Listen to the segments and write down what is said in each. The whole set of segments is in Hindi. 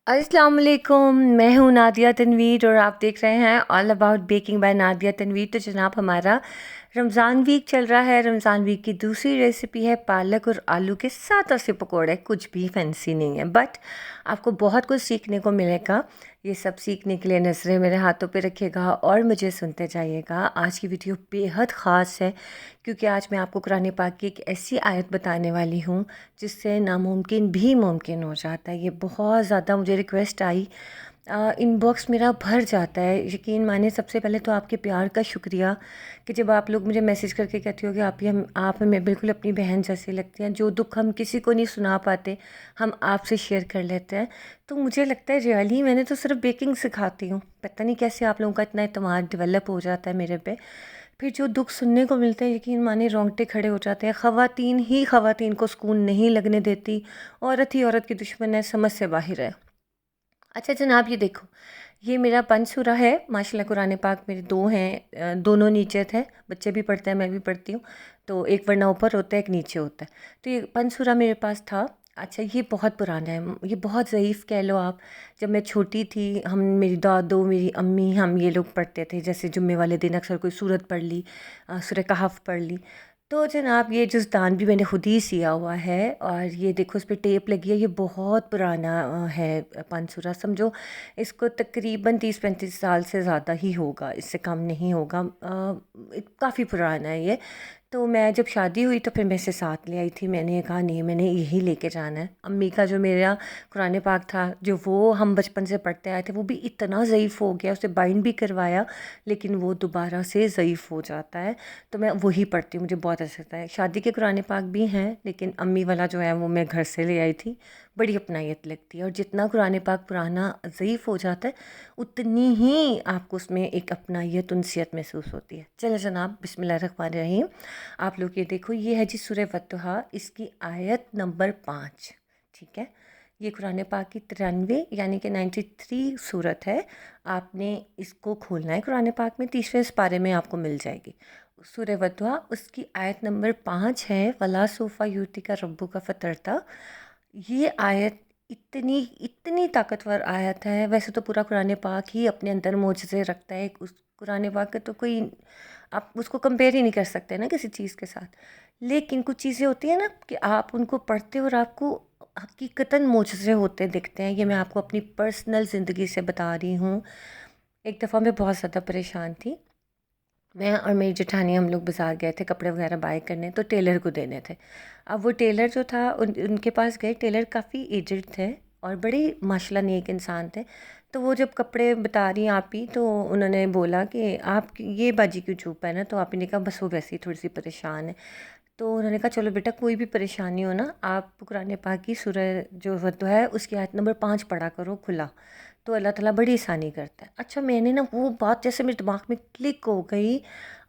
अस्सलाम वालेकुम। मैं हूँ नादिया तनवीर और आप देख रहे हैं all about baking by Nadia Tanveer. तो जनाब हमारा रमज़ान वीक चल रहा है। रमज़ान वीक की दूसरी रेसिपी है पालक और आलू के सादा से पकोड़े। कुछ भी फैंसी नहीं है, बट आपको बहुत कुछ सीखने को मिलेगा। ये सब सीखने के लिए नज़रें मेरे हाथों पे रखिएगा और मुझे सुनते जाइएगा। आज की वीडियो बेहद ख़ास है क्योंकि आज मैं आपको कुरान पाक की एक ऐसी आयत बताने वाली हूँ जिससे नामुमकिन भी मुमकिन हो जाता है। ये बहुत ज़्यादा मुझे रिक्वेस्ट आई, इनबॉक्स मेरा भर जाता है। यकीन माने, सबसे पहले तो आपके प्यार का शुक्रिया कि जब आप लोग मुझे मैसेज करके कहती हो कि आप हमें बिल्कुल अपनी बहन जैसी लगती हैं। जो दुख हम किसी को नहीं सुना पाते हम आपसे शेयर कर लेते हैं। तो मुझे लगता है रियली मैंने तो सिर्फ बेकिंग सिखाती हूँ, पता नहीं कैसे आप लोगों का इतना एतमाद डेवलप हो जाता है मेरे पे। फिर जो दुख सुनने को मिलते हैं, यकीन माने रोंगटे खड़े हो जाते हैं। ख़वातीन ही ख़वातीन को सुकून नहीं लगने देती। औरत ही औरत की दुश्मन है, समझ से बाहर है। अच्छा जनाब, ये देखो, ये मेरा पंचसूरा है। माशाल्लाह कुरान पाक मेरे दो हैं, दोनों नीचे थे। बच्चे भी पढ़ते हैं, मैं भी पढ़ती हूँ। तो एक वरना ऊपर होता है, एक नीचे होता है। तो ये पंचसूरा मेरे पास था। अच्छा, ये बहुत पुराना है, ये बहुत ज़ईफ़ कह लो आप। जब मैं छोटी थी, हम मेरी दादो, मेरी अम्मी, हम ये लोग पढ़ते थे। जैसे जुम्मे वाले दिन अक्सर कोई सूरत पढ़ ली, सूरह कहफ पढ़ ली। तो जनाब ये जुज़दान भी मैंने खुद ही सिया हुआ है और ये देखो इस पे टेप लगी है। ये बहुत पुराना है पानसूरा, समझो इसको तकरीबन 30-35 साल से ज़्यादा ही होगा, इससे कम नहीं होगा। काफ़ी पुराना है ये। तो मैं जब शादी हुई तो फिर मैं इसे साथ ले आई थी। मैंने कहा नहीं, मैंने यही लेके जाना है। अम्मी का जो मेरा कुरान पाक था, जो वो हम बचपन से पढ़ते आए थे, वो भी इतना ज़ईफ़ हो गया, उसे बाइंड भी करवाया लेकिन वो दोबारा से ज़ईफ़ हो जाता है। तो मैं वही पढ़ती हूँ, मुझे बहुत अच्छा लगता है। शादी के कुरान पाक भी हैं लेकिन अम्मी वाला जो है वो मैं घर से ले आई थी। बड़ी अपनायत लगती है और जितना कुरान पाक पुराना ज़ईफ़ हो जाता है उतनी ही आपको उसमें एक अपनायत, उनसियत महसूस होती है। चलो जनाब, बिस्मिल्लाहिर्रहमानिर्रहीम। आप लोग ये देखो, ये है जी सूरह वत्तहा, इसकी आयत नंबर 5। ठीक है, ये कुरान पाक की 93 यानी कि 93 सूरत है। आपने इसको खोलना है कुरान पाक में, तीसरे पारे में आपको मिल जाएगी सूरह वत्तहा। उसकी आयत नंबर 5 है, वला सोफ़ा यूती का रब्बु का फ़तरता। ये आयत इतनी इतनी ताकतवर आयत है। वैसे तो पूरा कुरान पाक ही अपने अंदर मोजज़े रखता है। उस कुरान पाक का तो कोई, आप उसको कंपेयर ही नहीं कर सकते ना किसी चीज़ के साथ। लेकिन कुछ चीज़ें होती हैं ना कि आप उनको पढ़ते हो और आपको हकीकतन मोजज़े होते दिखते हैं। ये मैं आपको अपनी पर्सनल ज़िंदगी से बता रही हूँ। एक दफ़ा मैं बहुत ज़्यादा परेशान थी। मैं और मेरी जेठानी हम लोग बाज़ार गए थे कपड़े वगैरह बाय करने, तो टेलर को देने थे। अब वो टेलर जो था, उनके पास गए। टेलर काफ़ी एजड थे और बड़े माशाल्लाह नेक इंसान थे। तो वो जब कपड़े बता रही आप ही, तो उन्होंने बोला कि आप ये बाजी क्यों चुप है ना। तो आप ही ने कहा बस वो वैसे ही थोड़ी सी परेशान है। तो उन्होंने कहा चलो बेटा, कोई भी परेशानी हो ना, आप कुरान पाक की सूरह जो वद्दुहा है उसकी आयत नंबर 5 पढ़ा करो खुला, तो अल्लाह ताला बड़ी आसानी करता है। अच्छा, मैंने ना वो बात जैसे मेरे दिमाग में क्लिक हो गई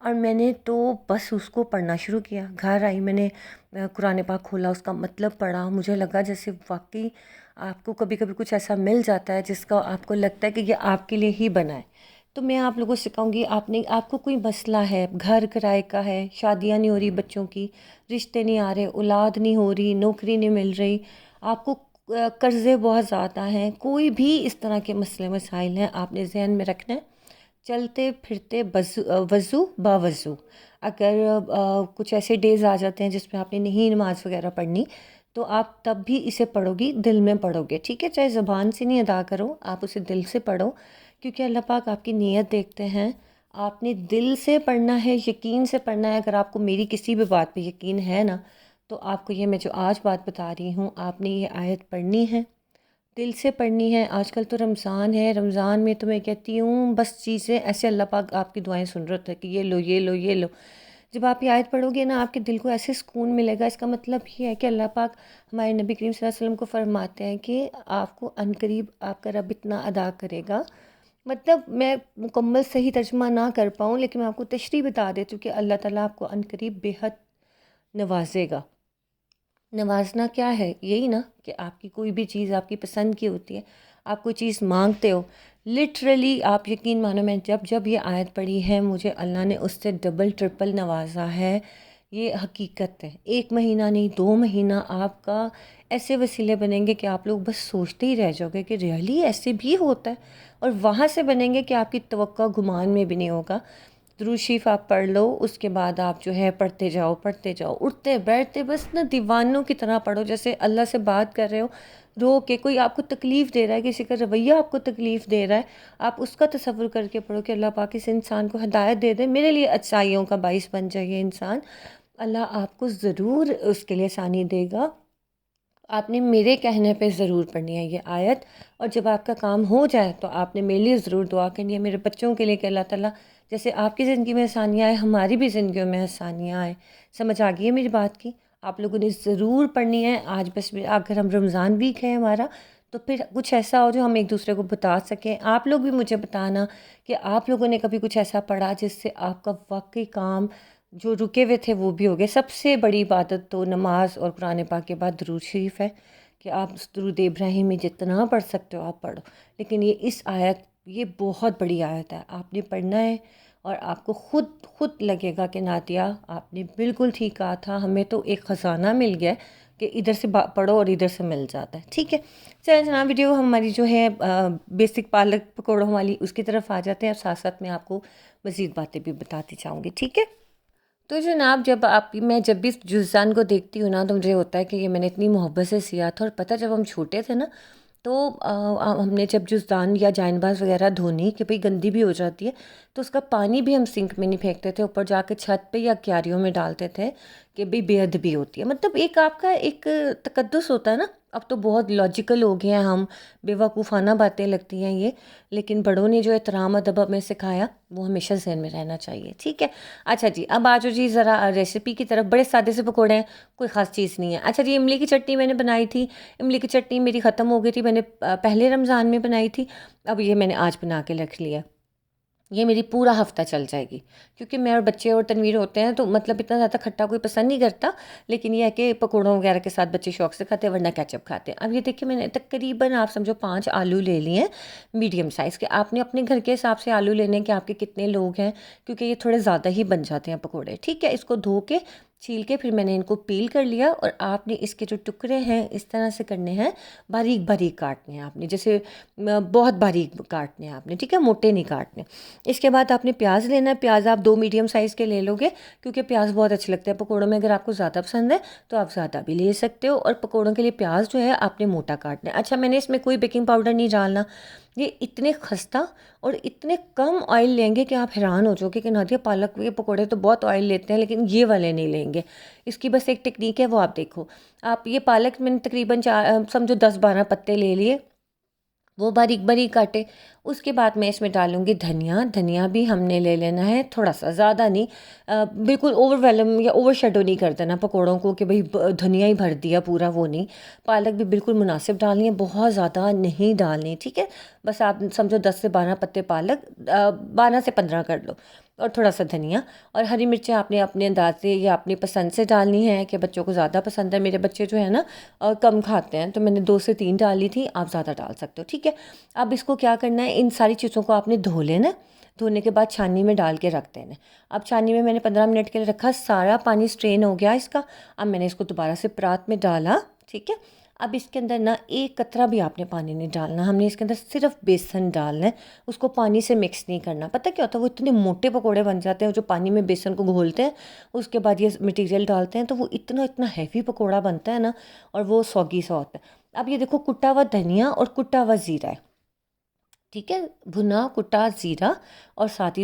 और मैंने तो बस उसको पढ़ना शुरू किया। घर आई, मैंने कुरान पाक खोला, उसका मतलब पढ़ा। मुझे लगा जैसे वाकई आपको कभी कभी कुछ ऐसा मिल जाता है जिसका आपको लगता है कि ये आपके लिए ही बना है। तो मैं आप लोगों से सिखाऊंगी, आपको कोई मसला है, घर किराए का है, शादियां नहीं हो रही बच्चों की, रिश्ते नहीं आ रहे, औलाद नहीं हो रही, नौकरी नहीं मिल रही, आपको कर्ज़े बहुत ज़्यादा हैं, कोई भी इस तरह के मसले मसाइल हैं, आपने जहन में रखना है चलते फिरते वज़ू बावज़ू। अगर कुछ ऐसे डेज़ आ जाते हैं जिसमें आपने नहीं नमाज वगैरह पढ़नी, तो आप तब भी इसे पढ़ोगी, दिल में पढ़ोगे। ठीक है, चाहे ज़बान से नहीं अदा करो, आप उसे दिल से पढ़ो क्योंकि अल्लाह पाक आपकी नीयत देखते हैं। आपने दिल से पढ़ना है, यकीन से पढ़ना है। अगर आपको मेरी किसी भी बात पे यकीन है ना, तो आपको ये मैं जो आज बात बता रही हूँ, आपने ये आयत पढ़नी है, दिल से पढ़नी है। आजकल तो रमज़ान है, रमज़ान में तो मैं कहती हूँ बस चीज़ें ऐसे, अल्लाह पाक आपकी दुआएं सुन रहा है कि ये लो ये लो ये लो। जब आप ये आयत पढ़ोगे ना, आपके दिल को ऐसे सुकून मिलेगा। इसका मतलब ये है कि अल्लाह पाक हमारे नबी करीम सल्लल्लाहु अलैहि वसल्लम को फरमाते हैं कि आपको अनकरीब आपका रब इतना अदा करेगा। मतलब मैं मुकम्मल सही तर्जुमा ना कर पाऊँ लेकिन मैं आपको तशरीह बता देती हूँ कि अल्लाह ताला आपको अनकरीब बेहद नवाजेगा। नवाजना क्या है, यही ना कि आपकी कोई भी चीज़ आपकी पसंद की होती है, आप कोई चीज़ मांगते हो, लिटरली आप यकीन मानो, मैं जब जब ये आयत पढ़ी है मुझे अल्लाह ने उससे डबल ट्रिपल नवाजा है। ये हकीकत है। 1 महीना नहीं, 2 महीना आपका ऐसे वसीले बनेंगे कि आप लोग बस सोचते ही रह जाओगे कि रियली ऐसे भी होता है। और वहाँ से बनेंगे कि आपकी तवक्को गुमान में भी नहीं होगा। दुरूद शरीफ आप पढ़ लो, उसके बाद आप जो है पढ़ते जाओ, उठते बैठते बस ना दीवानों की तरह पढ़ो, जैसे अल्लाह से बात कर रहे हो। रो के कोई आपको तकलीफ़ दे रहा है, किसी का रवैया आपको तकलीफ़ दे रहा है, आप उसका तसव्वुर करके पढ़ो कि अल्लाह पाक इस इंसान को हिदायत दे दे, मेरे लिए अच्छाइयों का बाइस बन जाए ये इंसान। अल्लाह आपको ज़रूर उसके लिए आसानी देगा। आपने मेरे कहने पे ज़रूर पढ़नी है ये आयत। और जब आपका काम हो जाए तो आपने मेरे लिए ज़रूर दुआ करनी है, मेरे बच्चों के लिए, कि अल्लाह ताला जैसे आपकी ज़िंदगी में आसानियाँ आए, हमारी भी ज़िंदगियों में आसानियाँ आए। समझ आ गई है मेरी बात की? आप लोगों ने ज़रूर पढ़नी है। आज बस अगर हम रमज़ान वीक है हमारा, तो फिर कुछ ऐसा हो जो हम एक दूसरे को बता सकें। आप लोग भी मुझे बताना कि आप लोगों ने कभी कुछ ऐसा पढ़ा जिससे आपका वाकई काम जो रुके हुए थे वो भी हो गए। सबसे बड़ी इबादत तो नमाज और कुरान पाक के बाद दुरूद शरीफ है, कि आप दुरूद इब्राहिमी जितना पढ़ सकते हो आप पढ़ो। लेकिन ये इस आयत, ये बहुत बड़ी आयत है, आपने पढ़ना है। और आपको खुद लगेगा कि नादिया आपने बिल्कुल ठीक कहा था, हमें तो एक ख़जाना मिल गया है कि इधर से पढ़ो और इधर से मिल जाता है। ठीक है, चलिए जनाब, वीडियो हमारी जो है बेसिक पालक पकौड़ों वाली उसकी तरफ आ जाते हैं। अब साथ साथ मैं आपको मज़ीद बातें भी बताती जाऊँगी। ठीक है, तो जनाब, मैं जब भी जुज़ान को देखती हूँ ना, तो मुझे होता है कि ये मैंने इतनी मोहब्बत से सिया था। और पता, जब हम छोटे थे ना, तो हमने जब जुज़दान या जाइनबाज वगैरह धोनी कि भाई गंदी भी हो जाती है, तो उसका पानी भी हम सिंक में नहीं फेंकते थे, ऊपर जाके छत पे या क्यारियों में डालते थे कि भाई बेअदबी होती है। मतलब एक आपका एक तकद्दुस होता है ना। अब तो बहुत लॉजिकल हो गए हैं हम, बेवकूफ़ाना बातें लगती हैं ये, लेकिन बड़ों ने जो एहतराम अदब हमें सिखाया वो हमेशा ज़हन में रहना चाहिए। ठीक है, अच्छा जी, अब आ जाओ जी ज़रा रेसिपी की तरफ। बड़े सादे से पकौड़े हैं, कोई ख़ास चीज़ नहीं है। अच्छा जी, इमली की चटनी मैंने बनाई थी। इमली की चटनी मेरी ख़त्म हो गई थी, मैंने पहले रमज़ान में बनाई थी। अब ये मैंने आज बना के रख लिया, ये मेरी पूरा हफ्ता चल जाएगी। क्योंकि मैं और बच्चे और तनवीर होते हैं, तो मतलब इतना ज़्यादा खट्टा कोई पसंद नहीं करता। लेकिन ये है कि पकौड़ों वगैरह के साथ बच्चे शौक से खाते हैं, वरना केचप खाते हैं। अब ये देखिए, मैंने तकरीबन आप समझो 5 आलू ले लिए हैं मीडियम साइज़ के। आपने अपने घर के हिसाब से आलू लेने कि आपके कितने लोग हैं, क्योंकि ये थोड़े ज़्यादा ही बन जाते हैं पकौड़े। ठीक है, इसको धो के छील के फिर मैंने इनको पील कर लिया। और आपने इसके जो टुकड़े हैं इस तरह से करने हैं, बारीक बारीक काटने हैं आपने, जैसे बहुत बारीक काटने हैं आपने। ठीक है, मोटे नहीं काटने। इसके बाद आपने प्याज लेना है। प्याज आप 2 मीडियम साइज़ के ले लोगे, क्योंकि प्याज बहुत अच्छे लगते हैं पकौड़ों में। अगर आपको ज़्यादा पसंद है तो आप ज़्यादा भी ले सकते हो। और पकौड़ों के लिए प्याज जो है आपने मोटा काटना है। अच्छा, मैंने इसमें कोई बेकिंग पाउडर नहीं डालना। ये इतने खस्ता और इतने कम ऑयल लेंगे कि आप हैरान हो जाओगे कि नादिया, पालक के पकौड़े तो बहुत ऑयल लेते हैं, लेकिन ये वाले नहीं लेंगे। इसकी बस एक टेक्निक है, वो आप देखो। आप ये पालक मैंने तकरीबन समझो 10-12 पत्ते ले लिए, वो बारीक बारीक काटे। उसके बाद मैं इसमें डालूँगी धनिया। धनिया भी हमने ले लेना है थोड़ा सा, ज़्यादा नहीं। बिल्कुल ओवरवेलम या ओवर शेडो नहीं कर देना पकौड़ों को कि भाई धनिया ही भर दिया पूरा, वो नहीं। पालक भी बिल्कुल मुनासिब डालनी है, बहुत ज़्यादा नहीं डालनी। ठीक है, बस आप समझो 10 से 12 पत्ते पालक, 12 से 15 कर लो। और थोड़ा सा धनिया। और हरी मिर्चें आपने अपने अंदाज से या अपनी पसंद से डालनी है, कि बच्चों को ज़्यादा पसंद है। मेरे बच्चे जो है ना कम खाते हैं, तो मैंने 2 से 3 डाली थी, आप ज़्यादा डाल सकते हो। ठीक है, अब इसको क्या करना है, इन सारी चीज़ों को आपने धो लेना। धोने के बाद छाननी में डाल के रख देना। अब छाननी में मैंने 15 मिनट के लिए रखा, सारा पानी स्ट्रेन हो गया इसका। अब मैंने इसको दोबारा से परात में डाला। ठीक है, अब इसके अंदर ना एक कतरा भी आपने पानी नहीं डालना, हमने इसके अंदर सिर्फ बेसन डालना है। उसको पानी से मिक्स नहीं करना। पता क्या होता है, वो इतने मोटे पकोड़े बन जाते हैं जो पानी में बेसन को घोलते हैं, उसके बाद ये मटेरियल डालते हैं, तो वो इतना इतना हैवी पकोड़ा बनता है ना, और वो सौगी सा होता है। अब ये देखो, कुटा हुआ धनिया और कुटा हुआ ज़ीरा है। ठीक है, भुना कुटा ज़ीरा और साथ ही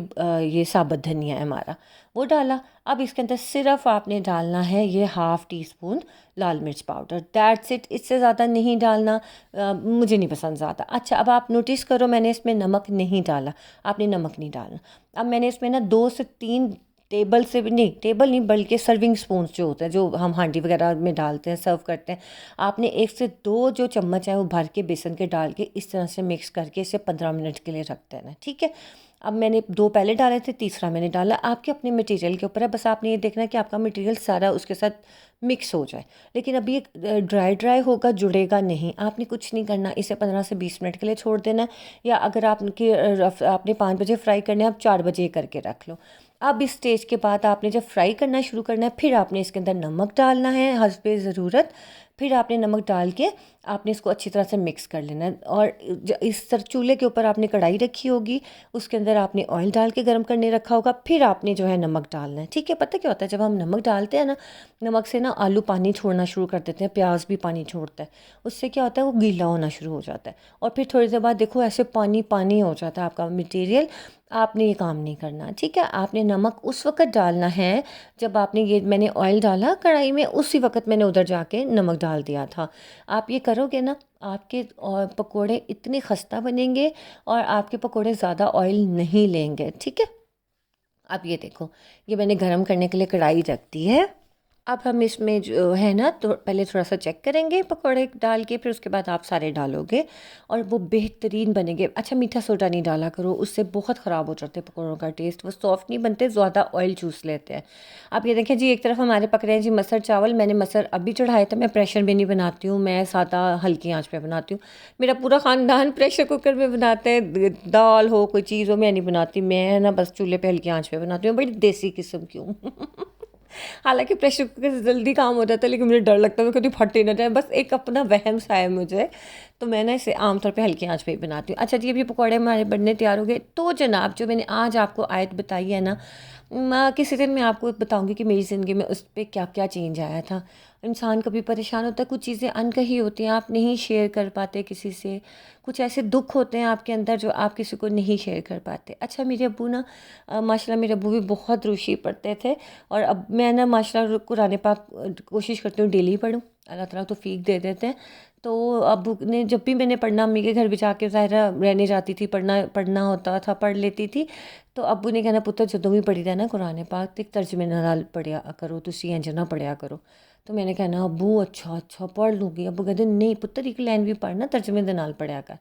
ये साबुत धनिया है हमारा, वो डाला। अब इसके अंदर सिर्फ आपने डालना है ये हाफ़ टी स्पून लाल मिर्च पाउडर, दैट्स इट। इससे ज़्यादा नहीं डालना, मुझे नहीं पसंद ज़्यादा। अच्छा, अब आप नोटिस करो, मैंने इसमें नमक नहीं डाला। आपने नमक नहीं डालना। अब मैंने इसमें ना 2 से 3 टेबल से भी नहीं, टेबल नहीं बल्कि सर्विंग स्पून्स जो होते हैं, जो हम हांडी वगैरह में डालते हैं, सर्व करते हैं, आपने 1 से 2 जो चम्मच है वो भर के बेसन के डाल के इस तरह से मिक्स करके इसे 15 मिनट के लिए रख देना। ठीक है, अब मैंने 2 पहले डाले थे, तीसरा मैंने डाला। आपके अपने मटेरियल के ऊपर है, बस आपने ये देखना है कि आपका मटेरियल सारा उसके साथ मिक्स हो जाए। लेकिन अभी ये ड्राई ड्राई होगा, जुड़ेगा नहीं। आपने कुछ नहीं करना, इसे 15 से 20 मिनट के लिए छोड़ देना। या अगर आपके आपने 5 बजे फ्राई करने, आप 4 बजे करके रख लो। अब इस स्टेज के बाद आपने जब फ्राई करना शुरू करना है, फिर आपने इसके अंदर नमक डालना है हस्बे ज़रूरत। फिर आपने नमक डाल के आपने इसको अच्छी तरह से मिक्स कर लेना है। और इस तरह चूल्हे के ऊपर आपने कढ़ाई रखी होगी, उसके अंदर आपने ऑयल डाल के गर्म करने रखा होगा, फिर आपने जो है नमक डालना है। ठीक है, पता क्या होता है, जब हम नमक डालते हैं ना, नमक से ना आलू पानी छोड़ना शुरू कर देते हैं, प्याज भी पानी छोड़ता है। उससे क्या होता है, वो गीला होना शुरू हो जाता है और फिर थोड़ी देर बाद देखो ऐसे पानी पानी हो जाता है आपका मटेरियल। आपने ये काम नहीं करना, ठीक है। आपने नमक उस वक्त डालना है जब आपने ये, मैंने ऑयल डाला कढ़ाई में, उसी वक्त मैंने उधर जाके नमक डाल दिया था। आप ये करोगे ना, आपके और पकोड़े इतने खस्ता बनेंगे और आपके पकोड़े ज़्यादा ऑयल नहीं लेंगे, ठीक है। अब ये देखो, ये मैंने गरम करने के लिए कढ़ाई रख दी है। अब हम इसमें जो है ना, तो पहले थोड़ा सा चेक करेंगे पकौड़े डाल के, फिर उसके बाद आप सारे डालोगे और वो बेहतरीन बनेंगे। अच्छा, मीठा सोडा नहीं डाला करो, उससे बहुत ख़राब हो जाते हैं पकौड़ों का टेस्ट, वो सॉफ्ट नहीं बनते, ज़्यादा ऑयल चूस लेते हैं। आप ये देखें जी, एक तरफ हमारे पक रहे हैं जी मसर चावल। मैंने मसर अभी चढ़ाए थे, मैं प्रेशर में नहीं बनाती हूँ, मैं सादा हल्की आँच पे बनाती हूँ। मेरा पूरा ख़ानदान प्रेशर कुकर में बनाते हैं, दाल हो कोई चीज़ हो, मैं नहीं बनाती। मैं ना बस चूल्हे पे हल्की आँच पे बनाती हूँ, बड़ी देसी किस्म की हूँ। हालाँकि प्रेशर कुकर से जल्दी काम हो जाता है, लेकिन मुझे डर लगता है मैं कभी फट ही ना जाए, बस एक अपना वहम सा है मुझे। तो मैं ना इसे आमतौर पे हल्की आंच पे ही बनाती हूँ। अच्छा जी, अभी पकौड़े हमारे बनने तैयार हो गए। तो जनाब, जो मैंने आज आपको आयत बताई है ना, मैं किसी दिन मैं आपको बताऊंगी कि मेरी ज़िंदगी में उस पर क्या क्या चेंज आया था। इंसान कभी परेशान होता है, कुछ चीज़ें अनकही होती हैं, आप नहीं शेयर कर पाते किसी से। कुछ ऐसे दुख होते हैं आपके अंदर जो आप किसी को नहीं शेयर कर पाते। अच्छा, मेरे अब्बू ना, माशाल्लाह मेरे अब्बू भी बहुत रूशी पढ़ते थे और अब मैं ना माशाल्लाह कुरान पाक कोशिश करती हूँ डेली पढूँ, अल्लाह ताला तौफीक दे देते हैं। तो अब्बू ने, जब भी मैंने पढ़ना, अम्मी के घर भी जाके ज़ाहिरा रहने जाती थी, पढ़ना पढ़ना होता था, पढ़ लेती थी। तो अब्बू ने कहना, पुत्र जदों भी पढ़ी रहना कुरान पाक ते तर्जमे नाल पढ़िया करो, तुसी इंज ना पढ़िया करो। तो मैंने कहना, अब्बू अच्छा अच्छा पढ़ लूँगी। अब्बू कहते, नहीं पुत्र, एक लाइन भी पढ़ना, तर्जमे दे नाल पढ़िया कर।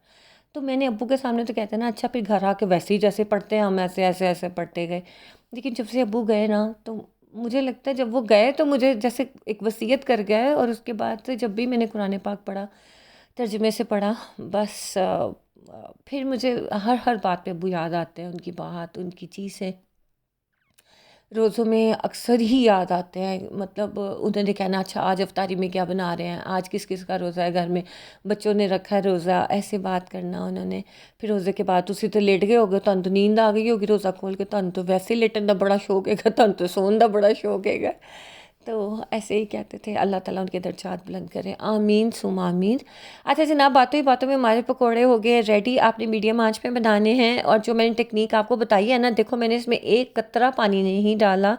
तो मैंने अब्बू के सामने तो कहते ना, अच्छा फिर घर आके वैसे ही जैसे पढ़ते हैं हम, ऐसे ऐसे ऐसे पढ़ते गए। लेकिन जब से अब्बू गए ना, तो मुझे लगता है जब वो गए तो मुझे जैसे एक वसीयत कर गए, और उसके बाद से जब भी मैंने कुरान पाक पढ़ा, तर्जुमे से पढ़ा, बस फिर मुझे हर हर बात पे अब्बू याद आते हैं, उनकी बात, उनकी चीज़ें रोज़ों में अक्सर ही याद आते हैं। मतलब उन्होंने कहना, अच्छा आज अफ्तारी में क्या बना रहे हैं, आज किस किस का रोज़ा है घर में, बच्चों ने रखा है रोज़ा, ऐसे बात करना उन्होंने। फिर रोज़े के बाद तुसी तो लेट गए होगे, तुहानू तो नींद आ गई होगी रोज़ा खोल के, तुहानू तो वैसे ही लेटन का बड़ा शौक है, तुहानू तो सोने का बड़ा शौक है। तो ऐसे ही कहते थे। अल्लाह ताला उनके दर्जात बुलंद करे, आमीन सुम आमीन। अच्छा जनाब, बातों ही बातों में हमारे पकोड़े हो गए रेडी। आपने मीडियम आंच पे बनाने हैं, और जो मैंने टेक्निक आपको बताई है ना, देखो मैंने इसमें एक कतरा पानी नहीं डाला,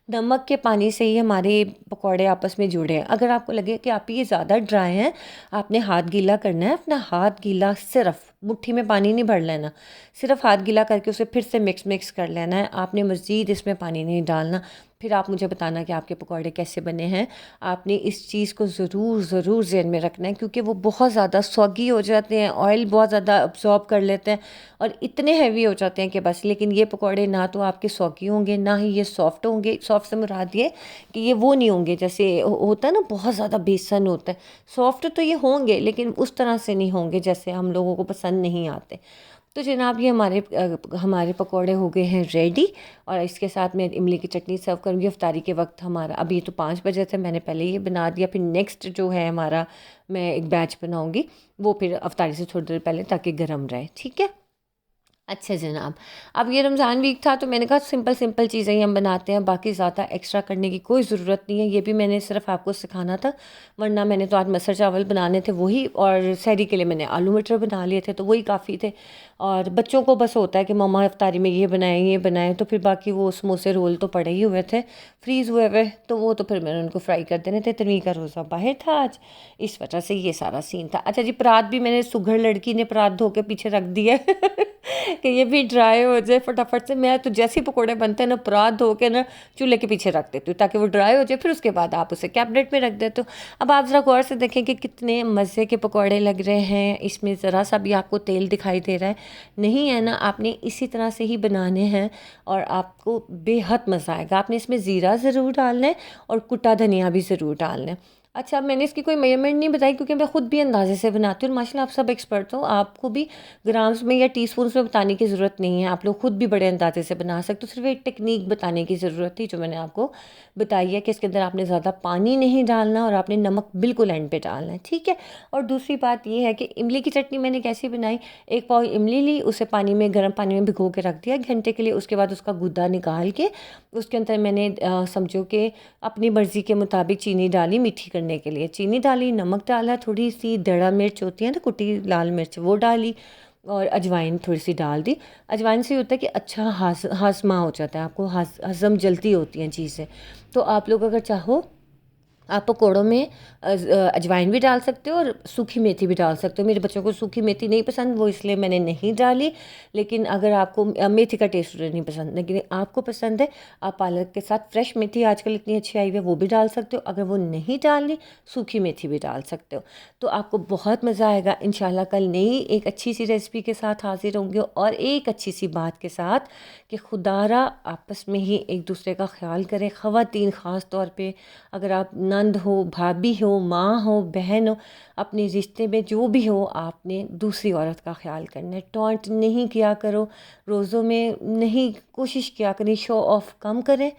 नमक के पानी से ही हमारे पकोड़े आपस में जुड़े हैं। अगर आपको लगे कि आप ये ज़्यादा ड्राई हैं, आपने हाथ गीला करना है, अपना हाथ गीला, सिर्फ मुट्ठी में पानी नहीं भर लेना, सिर्फ हाथ गीला करके उसे फिर से मिक्स कर लेना है। आपने मज़ीद इसमें पानी नहीं डालना। फिर आप मुझे बताना कि आपके पकौड़े कैसे बने हैं। आपने इस चीज़ को ज़रूर ज़हन में रखना है, क्योंकि वो बहुत ज़्यादा सौगी हो जाते हैं, ऑयल बहुत ज़्यादा अब्जॉर्ब कर लेते हैं और इतने हैवी हो जाते हैं कि बस। लेकिन ये पकौड़े ना तो आपके सौगी होंगे, ना ही ये सॉफ्ट होंगे। सॉफ्ट से मुराद ये कि ये वो नहीं होंगे जैसे होता है ना, बहुत ज़्यादा बेसन होता है। सॉफ्ट तो ये होंगे, लेकिन उस तरह से नहीं होंगे जैसे हम लोगों को पसंद नहीं आते। तो जनाब, ये हमारे पकोड़े हो गए हैं रेडी, और इसके साथ मैं इमली की चटनी सर्व करूँगी इफ्तारी के वक्त। हमारा अभी तो 5 बजे थे, मैंने पहले ये बना दिया। फिर नेक्स्ट जो है हमारा, मैं एक बैच बनाऊँगी, वो फिर इफ्तारी से थोड़ी देर पहले, ताकि गर्म रहे, ठीक है। अच्छा जनाब, अब ये रमज़ान वीक था, तो मैंने कहा सिंपल सिंपल चीज़ें ही हम बनाते हैं, बाकी ज़्यादा एक्स्ट्रा करने की कोई ज़रूरत नहीं है। ये भी मैंने सिर्फ आपको सिखाना था, वरना मैंने तो आज मसर चावल बनाने थे वही, और सहरी के लिए मैंने आलू मटर बना लिए थे, तो वही काफ़ी थे। और बच्चों को बस होता है कि मम्मा इफ्तारी में ये बनाएं, तो फिर बाकी वो समोसे रोल तो पड़े ही हुए थे, फ्रीज़ हुए हुए, तो वो तो फिर मैंने उनको फ्राई कर देने थे। तनवीर का रोज़ा बाहर था आज, इस वजह से ये सारा सीन था। अच्छा जी, परात भी मैंने, सुघड़ लड़की ने परात धो के पीछे रख दिया कि ये भी ड्राई हो जाए फटाफट से। मैं तो जैसे ही पकोड़े बनते हैं ना, परात धो के ना चूल्हे के पीछे रख देती हूँ, ताकि वो ड्राई हो जाए, फिर उसके बाद आप उसे कैबिनेट में रख देते हो। अब आप ज़रा गौर से देखें कि कितने मज़े के पकोड़े लग रहे हैं। इसमें ज़रा सा भी आपको तेल दिखाई दे रहा है नहीं है ना? आपने इसी तरह से ही बनाने हैं और आपको बेहद मज़ा आएगा। आपने इसमें ज़ीरा ज़रूर डालना है और कुटा धनिया भी ज़रूर डालना है। अच्छा, मैंने इसकी कोई मेजरमेंट नहीं बताई क्योंकि मैं खुद भी अंदाजे से बनाती हूँ और माशाल्लाह आप सब एक्सपर्ट हो, आपको भी ग्राम्स में या टीस्पून्स में बताने की ज़रूरत नहीं है, आप लोग खुद भी बड़े अंदाजे से बना सकते हो। सिर्फ एक टेक्निक बताने की ज़रूरत थी जो मैंने आपको बताई है कि इसके अंदर आपने ज़्यादा पानी नहीं डालना और आपने नमक बिल्कुल एंड पे डालना है, ठीक है। और दूसरी बात ये है कि इमली की चटनी मैंने कैसे बनाई, एक पाव इमली ली, उसे पानी में, गर्म पानी में भिगो के रख दिया 1 घंटे के लिए। उसके बाद उसका गूदा निकाल के उसके अंदर मैंने समझो कि अपनी मर्ज़ी के मुताबिक चीनी डाली, मीठी करने के लिए चीनी डाली, नमक डाला, थोड़ी सी दड़ा मिर्च होती है ना, कुटी लाल मिर्च, वो डाली और अजवाइन थोड़ी सी डाल दी। अजवाइन से होता है कि अच्छा हाजमा हो जाता है, आपको हज़म जल्दी होती हैं चीज़ें। तो आप लोग अगर चाहो आप पकौड़ों में अजवाइन भी डाल सकते हो और सूखी मेथी भी डाल सकते हो। मेरे बच्चों को सूखी मेथी नहीं पसंद, वो इसलिए मैंने नहीं डाली। लेकिन अगर आपको मेथी का टेस्ट नहीं पसंद, लेकिन आपको पसंद है, आप पालक के साथ फ्रेश मेथी आजकल इतनी अच्छी आई हुई है वो भी डाल सकते हो। अगर वो नहीं डालनी, सूखी मेथी भी डाल सकते हो। तो आपको बहुत मज़ा आएगा। इंशाल्लाह कल नई एक अच्छी सी रेसिपी के साथ हाजिर होंगे और एक अच्छी सी बात के साथ कि खुदारा आपस में ही एक दूसरे का ख्याल करें। ख़वातीन ख़ास तौर पे, अगर आप नंद हो, भाभी हो, माँ हो, बहन हो, अपने रिश्ते में जो भी हो, आपने दूसरी औरत का ख्याल करना है। टॉन्ट नहीं किया करो रोज़ों में, नहीं, कोशिश किया करें शो ऑफ कम करें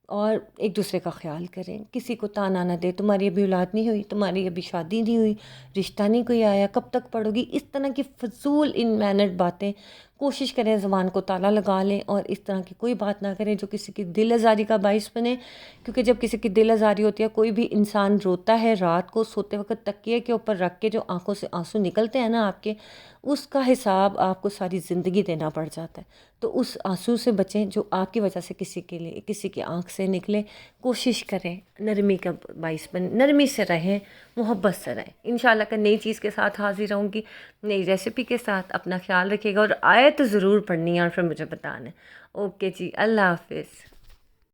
और एक दूसरे का ख्याल करें। किसी को ताना ना दे, तुम्हारी अभी औलाद नहीं हुई, तुम्हारी अभी शादी नहीं हुई, रिश्ता नहीं कोई आया, कब तक पढ़ोगी, इस तरह की फजूल इन मैनर्ड बातें कोशिश करें ज़ुबान को ताला लगा लें और इस तरह की कोई बात ना करें जो किसी की दिल आज़ारी का बाइस बने। क्योंकि जब किसी की दिल आज़ारी होती है, कोई भी इंसान रोता है रात को सोते वक्त तकिए के ऊपर रख के, जो आंखों से आंसू निकलते हैं ना आपके, उसका हिसाब आपको सारी ज़िंदगी देना पड़ जाता है। तो उस आंसू से बचें जो आपकी वजह से किसी के लिए, किसी की आंख से निकले। कोशिश करें नरमी का बाइस बन, नरमी से रहें, मोहब्बत से रहें। इंशाल्लाह का नई चीज़ के साथ हाजिर रहूँगी, नई रेसिपी के साथ। अपना ख्याल रखिएगा और आयत ज़रूर पढ़नी है और फिर मुझे बताना है। ओके जी, अल्लाह हाफिज़।